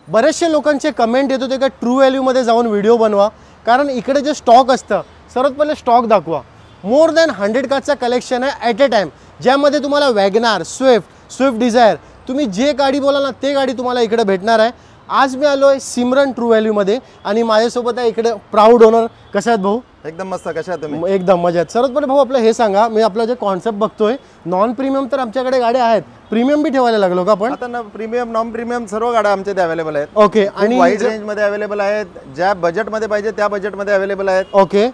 बरेचसे लोकांचे कमेंट येत होते का ट्रू व्हॅल्यूमध्ये जाऊन व्हिडिओ बनवा, कारण इकडे जे स्टॉक असतं सर्वात पहिले स्टॉक दाखवा. मोर दॅन 100 कारचं कलेक्शन आहे ॲट अ टाईम, ज्यामध्ये तुम्हाला वॅगनार, स्विफ्ट डिझायर, तुम्ही जे गाडी बोलाल ना ते गाडी तुम्हाला इकडे भेटणार आहे. आज मी आलो आहे सिमरन ट्रू व्हॅल्यूमध्ये आणि माझ्यासोबत आहे इकडे प्राऊड ओनर. कशा आहेत भाऊ? एकदम मस्त. कशा आहात तुम्ही? एकदम मजेत. सर्वात पहिले भाऊ आपलं हे सांगा, मी आपलं जे कॉन्सेप्ट बघतोय नॉन प्रीमियम तर आमच्याकडे गाड्या आहेत, प्रीमियम बी ठेवायला लागलो का आपण? आता प्रीमियम नॉन प्रीमियम सर्व गाड्या आमच्याकडे अवेलेबल आहेत. ओके. आणि वाईड रेंज मध्ये अवेलेबल आहेत, ज्या बजेट मध्ये पाहिजे त्या बजेट मध्ये अवेलेबल आहेत. ओके.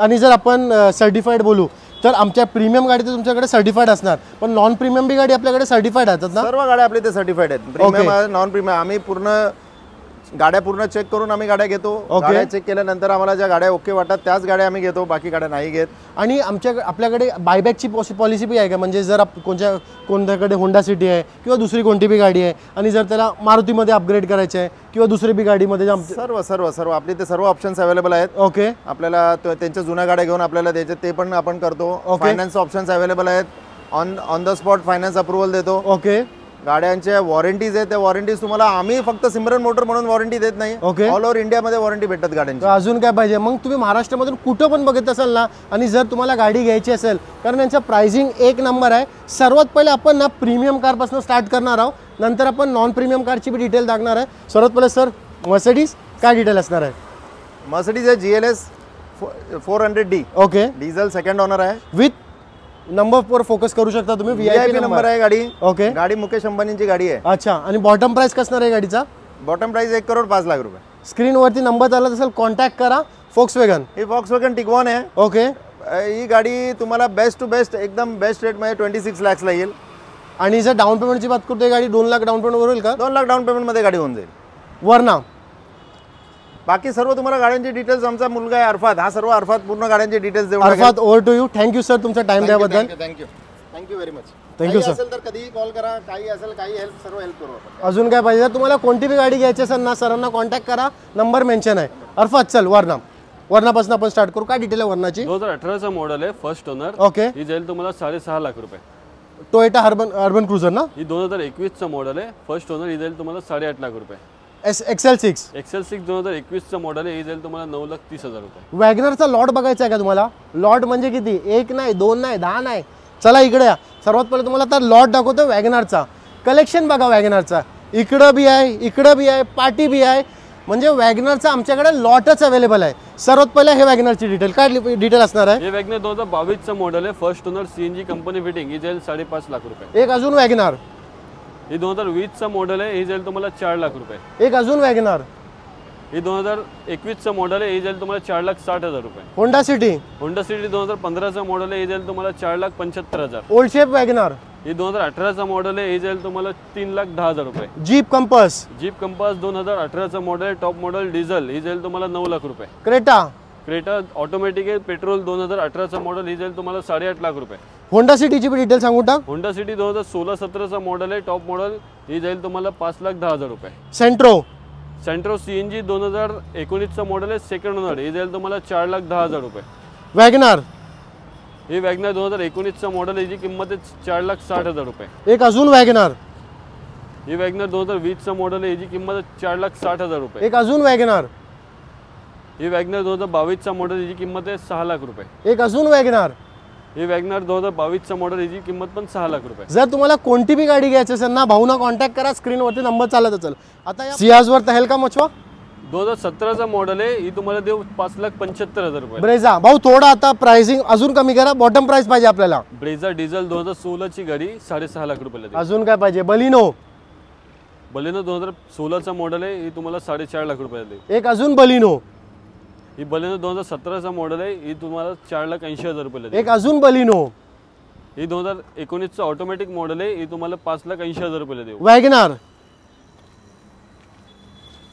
आणि जर आपण सर्टिफाईड बोलू तर आमच्या प्रीमियम गाडी तर तुमच्याकडे सर्टिफाईड असणार, पण नॉन प्रीमियम बी गाडी आपल्याकडे सर्टिफाईड असतात ना? सर्व गाड्या आपल्या इथे सर्टिफाईड आहेत. प्रीमियम नॉन प्रीमियम आम्ही पूर्ण गाड्या पूर्ण चेक करून आम्ही गाड्या घेतो. गाड्या चेक केल्यानंतर आम्हाला ज्या गाड्या ओके वाटतात त्याच गाड्या आम्ही घेतो, बाकी गाड्या नाही घेत. आणि आपल्याकडे बायबॅकची पॉलिसी बी आहे का? म्हणजे जर कोणत्याकडे होंडा सिटी आहे किंवा दुसरी कोणती बी गाडी आहे आणि जर त्याला मारुतीमध्ये अपग्रेड करायचे आहे किंवा दुसरी बी गाडीमध्ये सर्व सर्व सर्व आपले ते सर्व ऑप्शन्स अवेलेबल आहेत. ओके. आपल्याला त्यांच्या जुन्या गाड्या घेऊन आपल्याला द्यायचे ते पण आपण करतो. फायनान्स ऑप्शन्स अवेलेबल आहेत, on the spot finance approval देतो. ओके. गाड्यांच्या वॉरंटीज आहेत, त्या वॉरंटीज तुम्हाला आम्ही फक्त सिमरन मोटर म्हणून वॉरंटी देत नाही, ऑल ओव्हर इंडियामध्ये वॉरंटी भेटतात गाड्यांची. अजून काय पाहिजे? मग तुम्ही महाराष्ट्रामधून कुठं पण बघत असाल ना, आणि जर तुम्हाला गाडी घ्यायची असेल, कारण यांचा प्राइसिंग एक नंबर आहे. सर्वात पहिले आपण ना प्रीमियम कारपासून स्टार्ट करणार आहोत, नंतर आपण नॉन प्रीमियम कारची बी डिटेल टाकणार आहे. सर्वात पहिले सर मर्सिडीज काय डिटेल असणार आहे? मर्सिडीज आहे GLS 400D. Okay. Diesel second owner आहे, विथ नंबर 4 फोकस करू शकता तुम्ही. VIP नंबर आहे गाडी. ओके. गाडी मुकेश अंबानींची गाडी आहे. अच्छा. आणि बॉटम प्राइस कसणार आहे गाडीचा? बॉटम प्राइस 1,05,00,000 रुपये. स्क्रीनवरती नंबर चालत असेल, कॉन्टॅक्ट करा. Volkswagen. ही Volkswagen Tiguan आहे. ओके. ही गाडी तुम्हाला बेस्ट टू बेस्ट एकदम बेस्ट रेटमध्ये 26 लाख ला येईल. आणि जर डाऊन पेमेंटची बात करतो, गाडी 2 लाख डाऊन पेमेंट होईल का? 2 लाख डाऊन पेमेंटमध्ये गाडी होऊन जाईल. वरना बाकी सर्व तुम्हाला गाड्यांची डिटेल्स आमचा मुलगा आहे अरफात, हा सर्व अरफात पूर्ण गाड्यांची डिटेल्स देऊ. Arafat, over to you. Thank you sir तुमचा टाइम द्याबद्दल. Thank you very much. Thank you sir. असेल तर कधीही कॉल करा, काही असेल काही हेल्प सर्व हेल्प करू आपण. अजून काय पाहिजे? तुम्हाला कोणती बी गाडी घ्यायची असेल ना, सरांना कॉन्टॅक्ट करा, नंबर मेन्शन आहे. अरफात चल वरनापासून आपण स्टार्ट करू. काय डिटेल आहे वरनाची? 2018चा मॉडेल आहे, फर्स्ट ओनर. ओके. ही जाईल तुम्हाला 6.5 लाख रुपये. टोयोटा अर्बन क्रुझर ना? ही 2021चा मॉडेल आहे, फर्स्ट ओनर. ही जाईल तुम्हाला 8.5 लाख रुपये. XL6 2021चा मॉडेल आहे, ही जाईल तुम्हाला 9,30,000 रुपये. वॅगनरचा लॉट बघायचा आहे का तुम्हाला? लॉट म्हणजे किती? 1 नाही, 2 नाही, 10 नाही. चला इकडे या. सर्वात पहिले तुम्हाला आता लॉट दाखवतो वॅगनरचा. कलेक्शन बघा वॅगनरचा. इकडं बी आहे, इकडं बी आहे, पार्टी बी आहे. म्हणजे वॅगनरचा आमच्याकडे लॉटच अवेलेबल आहे. सर्वात पहिले हे वॅगनरची डिटेल काय डिटेल असणार आहे? हे वॅगनर 2022चा मॉडेल आहे, first owner, CNG company fitting. ही जाईल 5.5 लाख रुपये. एक अजून वॅगनर. ही 2020चा मॉडेल आहे, ही जाईल तुम्हाला 4 लाख रुपये. एक अजून वॅगनर. ही 2021चा मॉडेल आहे, ही जाईल तुम्हाला 4,60,000 रुपये. होंडा सिटी 2015चा मॉडेल आहे, ही जाईल तुम्हाला 4,75,000. Old shape WagonR. ही 2018चा मॉडेल आहे, ही जाईल तुम्हाला 3,10,000 रुपये. जीप कंपास 2018चा मॉडेल, टॉप मॉडेल, डिझेल. ही जाईल तुम्हाला 9 लाख रुपये. क्रेटा ऑटोमॅटिक आहे, पेट्रोल. 2018चा मॉडेल, ही जाईल तुम्हाला 8.5 लाख रुपये. होंडा सिटीची डिटेल सांगू टाक. होंडा सिटी 2016-17चा मॉडेल आहे, टॉप मॉडेल. ही जाईल तुम्हाला 5,10,000 रुपये. सेंट्रो CNG 2019चा मॉडेल आहे, सेकंड ओनर. ही जाईल तुम्हाला 4,10,000 रुपये. वॅगनर. ही वॅगनर 2019चा मॉडेल, याची किंमत आहे 4,60,000 रुपये. एक अजून वॅगनर. ही वॅगनर 2020चा मॉडेल आहे, याची किंमत आहे 4,60,000 रुपये. एक अजून वॅगनर. ही वॅगनर 2022चा मॉडेल, याची किंमत आहे 6 लाख रुपये. एक अजून वॅगनर. ही वॅगनर 2022चा मॉडेल, याची किंमत पण 6 लाख रुपये. जर तुम्हाला कोणती बी गाडी घ्यायची असेल ना, भाऊना कॉन्टॅक्ट करा, स्क्रीनवरती नंबर चालत असेल. आता सियाजवर तहेल का मचवा 2017चा मॉडेल आहे, ही तुम्हाला देऊ 5,75,000 रुपये. ब्रेझा भाऊ थोडा आता प्राइसिंग अजून कमी करा, बॉटम प्राइस पाहिजे आपल्याला. ब्रेझा डिझेल 2016ची गाडी 6.5 लाख रुपये. अजून काय पाहिजे? बलिनो 2016चा मॉडेल आहे, ही तुम्हाला 4.5 लाख रुपये देऊ. एक अजून बलिनो. ही बलिनो 2017चा मॉडेल आहे, ही तुम्हाला 4,80,000 रुपये देऊ. एक अजून बलिनो. ही 2019चा ऑटोमॅटिक मॉडेल आहे, ही तुम्हाला 5,80,000 रुपये देऊ. वॅगनर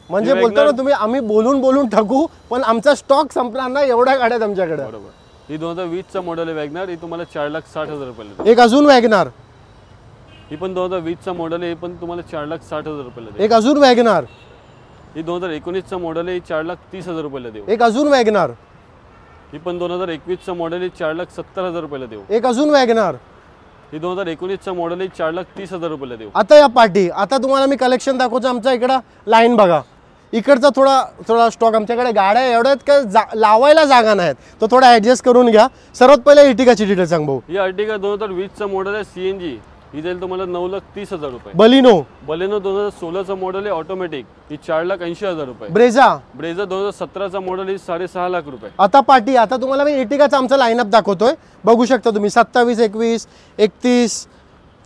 म्हणजे बोलतो ना तुम्ही, आम्ही बोलून ठकू, पण आमचा स्टॉक संपला ना, एवढ्या गाड्या आमच्याकडे. बरोबर. ही 2020चा मॉडेल आहे वॅगनर, ही तुम्हाला 4,60,000 रुपये देऊ. एक अजून वॅगनर. ही पण 2020चा मॉडेल आहे, ही पण तुम्हाला 4,60,000 रुपये देऊ. एक अजून वॅगनर. ही 2019चा मॉडेल आहे, ही 4,30,000 रुपये देऊ. एक अजून वॅगनर. ही पण 2021चा मॉडेल आहे, 4,70,000 रुपये देऊ. एक अजून वॅगनर. ही 2019चं मॉडेल आहे, 4,30,000 रुपयाला देऊ. आता या पार्टी, आता तुम्हाला मी कलेक्शन दाखवतो. आमच्या इकडं लाईन बघा, इकडचा थोडा स्टॉक आमच्याकडे गाड्या एवढ्या आहेत का लावायला जागा नाहीत, तो थोडा ॲडजस्ट करून घ्या. सर्वात पहिले अर्टिगाची डिटेल सांग भाऊ. ही अर्टिगा 2020चं मॉडेल आहे, CNG. ही जाईल तुम्हाला 9,30,000 रुपये. बलिनो 2016चं मॉडेल आहे, ऑटोमॅटिक. ही 4,80,000 रुपये. ब्रेझा 2017चं मॉडेल ही 6.5 लाख रुपये. आता पार्टी, आता तुम्हाला मी अर्टिगाचा आमचा लाईनअप दाखवतोय, बघू शकता तुम्ही. 27, 21, 31,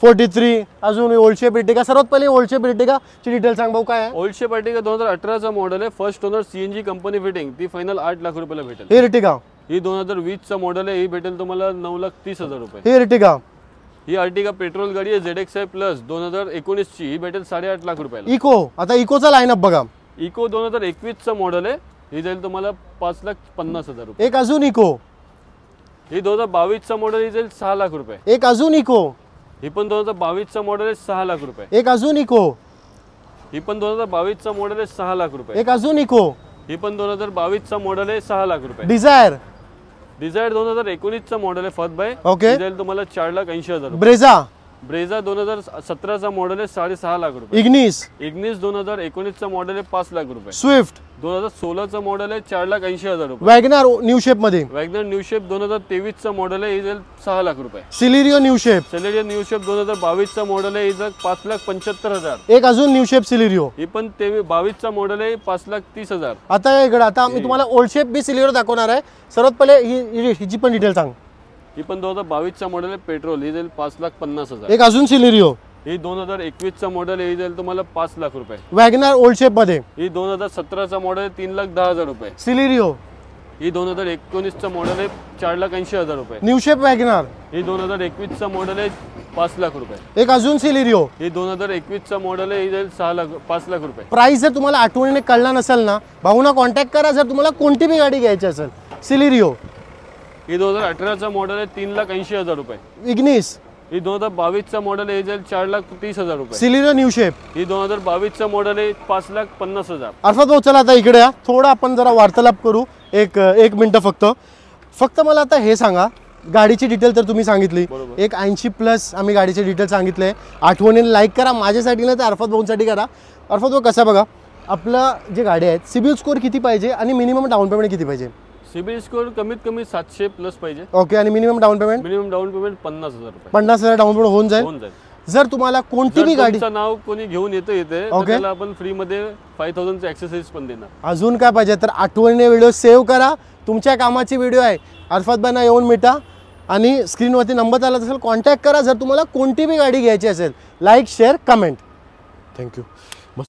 43. अजून ओल्ड शेप अर्टिगा. सर्वात पहिले ओल्ड शेप अर्टिगाची डिटेल सांग भाऊ, काय आहे? ओल्ड शेप अर्टिगा 2018चं मॉडेल आहे, first owner, CNG company fitting. ती फायनल 8 लाख रुपयाला भेटेल. हे अर्टिगा. ही 2020चं मॉडेल आहे, ही भेटेल तुम्हाला 9,30,000 रुपये. हे अर्टिगा. ही अर्टिगा पेट्रोल गाडी आहे, ZXi प्लस 2019ची. ही भेटेल 8.5 लाख रुपयाला. इको, आता इकोचा लाईनअप बघा. इको 2021चं मॉडेल आहे, ही जाईल तुम्हाला 5,50,000 रुपये. एक अजून इको. ही 2022चं मॉडेल, ही जाईल 6 लाख रुपये. एक अजून इको. ही पण 2022चं मॉडेल आहे, 6 लाख रुपये. एक अजून इको. ही पण 2022चं मॉडेल आहे, 6 लाख रुपये. एक अजून इको. ही पण 2022चं मॉडेल आहे, 6 लाख रुपये. डिझायर. डिझायर 2019चं मॉडेल आहे, फर्स्ट बाय. ओके. जाईल तुम्हाला 4,80,000 रुपये. ब्रेझा. ब्रेझा 2017चा मॉडेल आहे, 6.5 लाख रुपये. इग्निस. इग्निस 2019चं मॉडेल आहे, 5 लाख रुपये. स्विफ्ट 2016चं मॉडेल आहे, 4,80,000 रुपये. वॅगनार न्यू शेप मध्ये. वॅगनर न्यू शेप 2023चं मॉडेल आहे, ही जाईल 6 लाख रुपये. Celerio new shape. Celerio new shape 2022चं मॉडेल आहे, ही जाईल 5,75,000. एक अजून न्यू शेप सिलेरियो. ही पण 22चं मॉडेल आहे, 5,30,000. आता इकडे, आता मी तुम्हाला ओल्ड शेप बी सिलेरियो दाखवणार आहे. सर्वात पहिले हिची पण डिटेल सांग. ही पण 2022चं मॉडेल आहे, पेट्रोल. ही जाईल 5,50,000. एक अजून सिलेरियो. ही 2021चं मॉडेल आहे, ही जाईल तुम्हाला 5 लाख रुपये. वॅगनार ओल्ड शेप मध्ये. ही 2017चा मॉडेल आहे, 3,10,000 रुपये. सिलेरियो. ही 2019चं मॉडेल आहे, 4,80,000 रुपये. New shape WagonR. ही 2021चं मॉडेल आहे, 5 लाख रुपये. एक अजून सिलेरियो. ही 2021चं मॉडेल आहे, ही जाईल 5 लाख रुपये. प्राइस जर तुम्हाला आठवणीने कळला नसेल ना, भाऊना कॉन्टॅक्ट करा जर तुम्हाला कोणती बी गाडी घ्यायची असेल. सिलेरियो. ही 2018चं मॉडेल आहे, 3,80,000 रुपये. इग्निस. ही 2022चं मॉडेल आहे, ही जाईल 4,30,000 रुपये. Celerio new shape. ही 2022चं मॉडेल आहे, 5,50,000. अर्थात भाऊ चला आता इकडे या, थोडं आपण जरा वार्तालाप करू. एक मिनिटं फक्त मला आता हे सांगा, गाडीची डिटेल तर तुम्ही सांगितली, एक 80+ आम्ही गाडीचे डिटेल सांगितले. आठवणीने लाईक करा, माझ्यासाठी नाही तर अर्थात भाऊंसाठी करा. अर्थात भाऊ कसं बघा, आपलं जे गाडी आहेत सिबिल स्कोअर किती पाहिजे आणि मिनिमम डाऊन पेमेंट किती पाहिजे? सिबिल स्कोअर कमीत कमी 700+ पाहिजे. ओके. आणि minimum down payment? Minimum down payment 50,000 रुपये. 50,000 डाऊन पेमेंट होऊन जाईल. जर तुम्हाला कोणती बी गाडी नाव कोणी घेऊन येते त्याला आपण फ्री मध्ये 5,000चे एक्सरसाइज पण देणार. अजून काय पाहिजे तर आठवणीने व्हिडिओ सेव्ह करा. तुमच्या कामाची व्हिडिओ आहे. अरफात भाईंना येऊन मिटा आणि स्क्रीनवरती नंबर आला असेल कॉन्टॅक्ट करा जर तुम्हाला कोणती बी गाडी घ्यायची असेल. Like, share, comment. थँक्यू.